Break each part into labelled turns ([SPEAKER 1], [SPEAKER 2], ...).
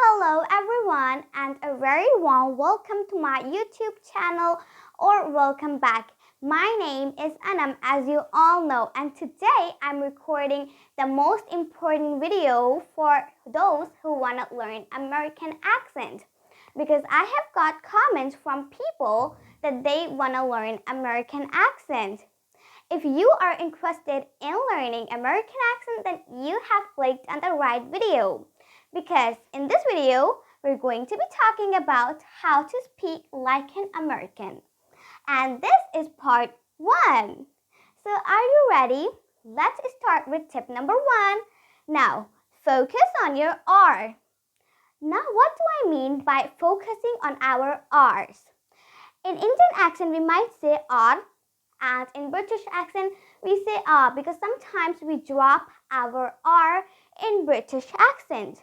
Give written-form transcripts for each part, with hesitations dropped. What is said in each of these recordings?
[SPEAKER 1] Hello everyone and a very warm welcome to my YouTube channel or welcome back. My name is Anam, as you all know, and today I'm recording the most important video for those who want to learn American accent, because I have got comments from people that they want to learn American accent. If you are interested in learning American accent, then you have clicked on the right video. Because in this video, we're going to be talking about how to speak like an American. And this is part 1. So are you ready? Let's start with tip number 1. Now, focus on your R. Now, what do I mean by focusing on our R's? In Indian accent, we might say R, and in British accent, we say R because sometimes we drop our R in British accent.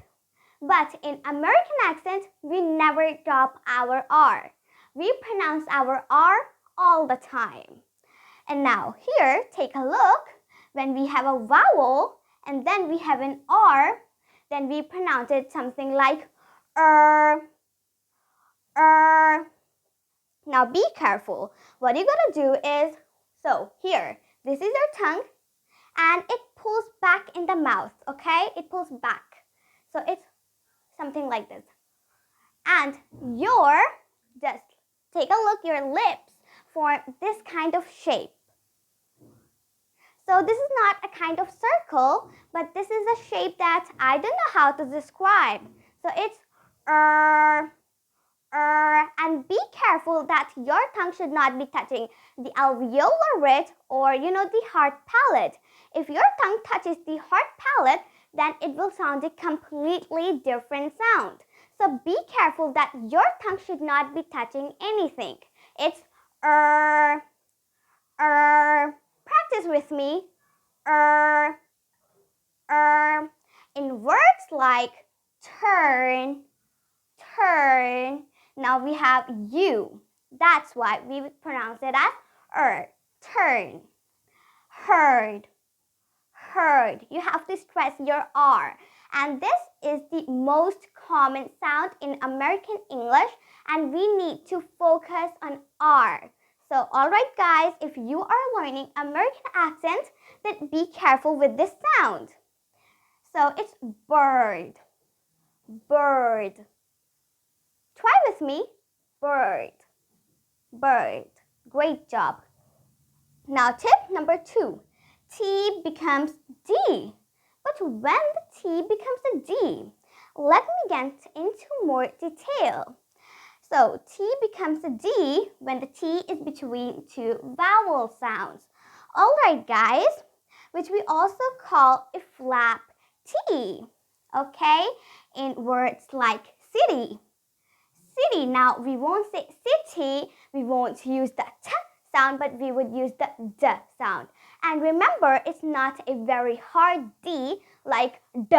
[SPEAKER 1] But in American accent, we never drop our R. We pronounce our R all the time. And now here, take a look. When we have a vowel and then we have an R, then we pronounce it something like Now be careful. What you're gonna do is, so here, this is your tongue and it pulls back in the mouth, okay? It pulls back. So it's something like this. And just take a look, your lips form this kind of shape. So this is not a kind of circle, but this is a shape that I don't know how to describe. So it's and be careful that your tongue should not be touching the alveolar ridge or the hard palate. If your tongue touches the hard palate, then it will sound a completely different sound. So be careful that your tongue should not be touching anything. It's practice with me. In words like turn. Now we have U. That's why we pronounce it as turn. Heard. You have to stress your R. And this is the most common sound in American English, and we need to focus on R. So alright guys, if you are learning American accent, then be careful with this sound. So it's bird. Try with me. Bird. Great job. Now tip number 2. T becomes D. But when the T becomes a D, let me get into more detail. So T becomes a D when the T is between two vowel sounds. Alright guys, which we also call a flap T. Okay, in words like city. Now we won't say city, we won't use the T sound, but we would use the D sound. And remember, it's not a very hard D like D,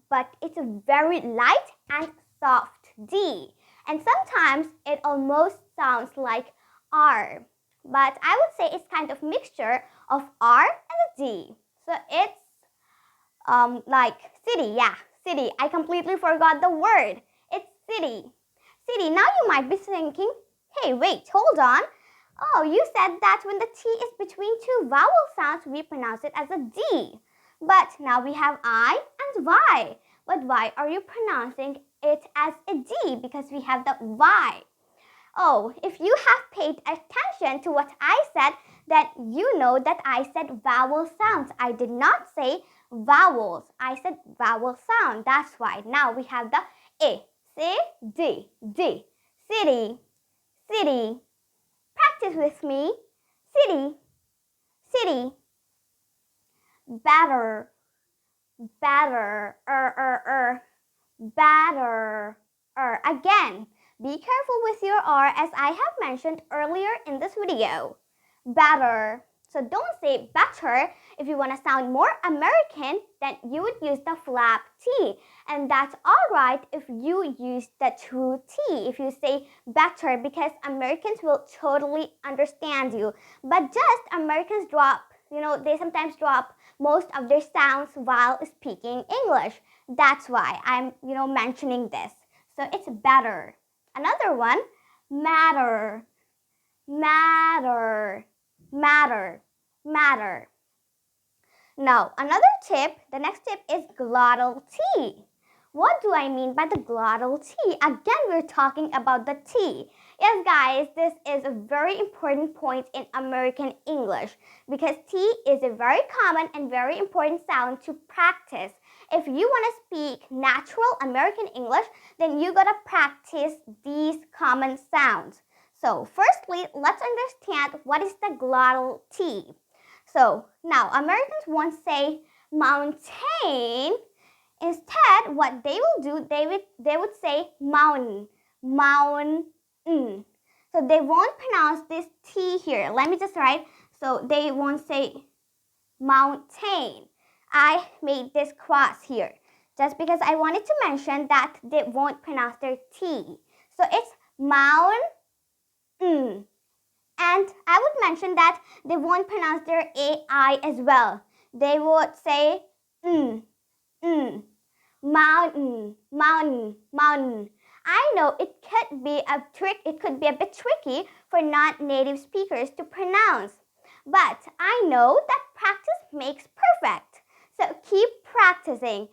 [SPEAKER 1] but it's a very light and soft D. And sometimes it almost sounds like R. But I would say it's kind of mixture of R and a D. So it's like city, city. I completely forgot the word. It's city. Now you might be thinking, hey, wait, hold on. Oh, you said that when the T is between two vowel sounds, we pronounce it as a D. But now we have I and Y. But why are you pronouncing it as a D? Because we have the Y. Oh, if you have paid attention to what I said, then you know that I said vowel sounds. I did not say vowels. I said vowel sound. That's why. Now we have the A. C, D. City. Practice with me. City. Batter. Again, be careful with your R, as I have mentioned earlier in this video. Batter. So don't say better. If you want to sound more American, then you would use the flap T. And that's alright if you use the true T. If you say better, because Americans will totally understand you. But just Americans drop, they sometimes drop most of their sounds while speaking English. That's why I'm, mentioning this. So it's better. Another one, matter, matter, matter, matter. Now, another tip, the next tip is glottal T. What do I mean by the glottal T? Again, we're talking about the T. Yes, guys, this is a very important point in American English because T is a very common and very important sound to practice. If you want to speak natural American English, then you gotta practice these common sounds. So, firstly, let's understand what is the glottal T. So now Americans won't say mountain. Instead, what they will do, they would say mountain, mountain. So they won't pronounce this T here. Let me just write. So they won't say mountain. I made this cross here just because I wanted to mention that they won't pronounce their T. So it's mountain. And I would mention that they won't pronounce their AI as well. They would say mountain, mountain, mountain. I know it could be a bit tricky for non-native speakers to pronounce. But I know that practice makes perfect. So keep practicing.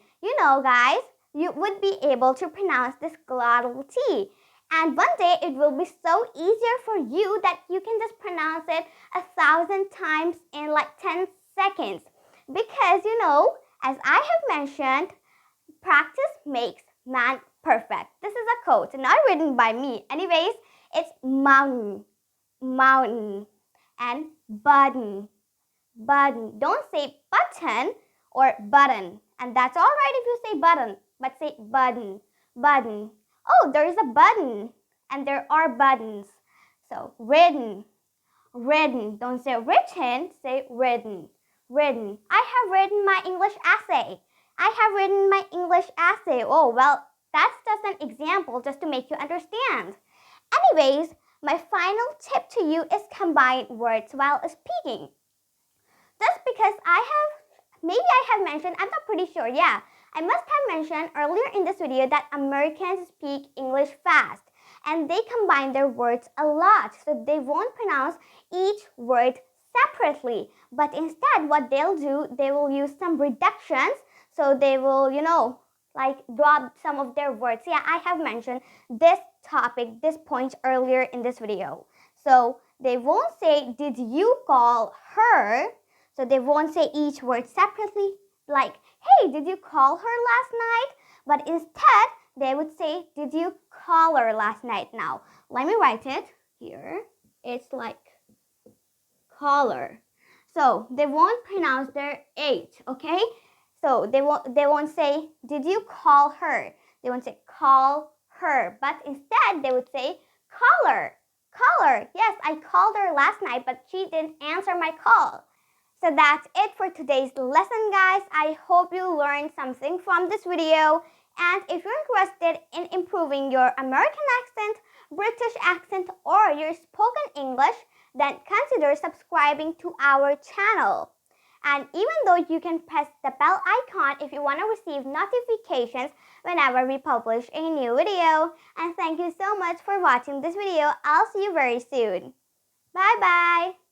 [SPEAKER 1] Guys, you would be able to pronounce this glottal T. And one day it will be so easier for you that you can just pronounce it 1,000 times in like 10 seconds. Because, as I have mentioned, practice makes man perfect. This is a quote, not written by me. Anyways, it's mountain, mountain, and button, button. Don't say button or button. And that's all right if you say button, but say button, button. Oh, there is a button and there are buttons. So, written, written. Don't say written, say written, written. I have written my English essay. I have written my English essay. Oh, well, that's just an example just to make you understand. Anyways, my final tip to you is combine words while speaking. Just because maybe I have mentioned, I'm not pretty sure, yeah. I must have mentioned earlier in this video that Americans speak English fast and they combine their words a lot, so they won't pronounce each word separately. But instead, what they'll do, they will use some reductions, so they will, like drop some of their words. Yeah, I have mentioned this topic, this point earlier in this video. So they won't say, did you call her? So they won't say each word separately, like, hey, did you call her last night? But instead, they would say, did you call her last night? Now, let me write it here. It's like caller. So they won't pronounce their H, okay? So they won't say, did you call her? They won't say call her, but instead they would say call her. Call her. Yes, I called her last night, but she didn't answer my call. So that's it for today's lesson, guys. I hope you learned something from this video. And if you're interested in improving your American accent, British accent, or your spoken English, then consider subscribing to our channel. And even though you can press the bell icon if you want to receive notifications whenever we publish a new video. And thank you so much for watching this video. I'll see you very soon. Bye-bye.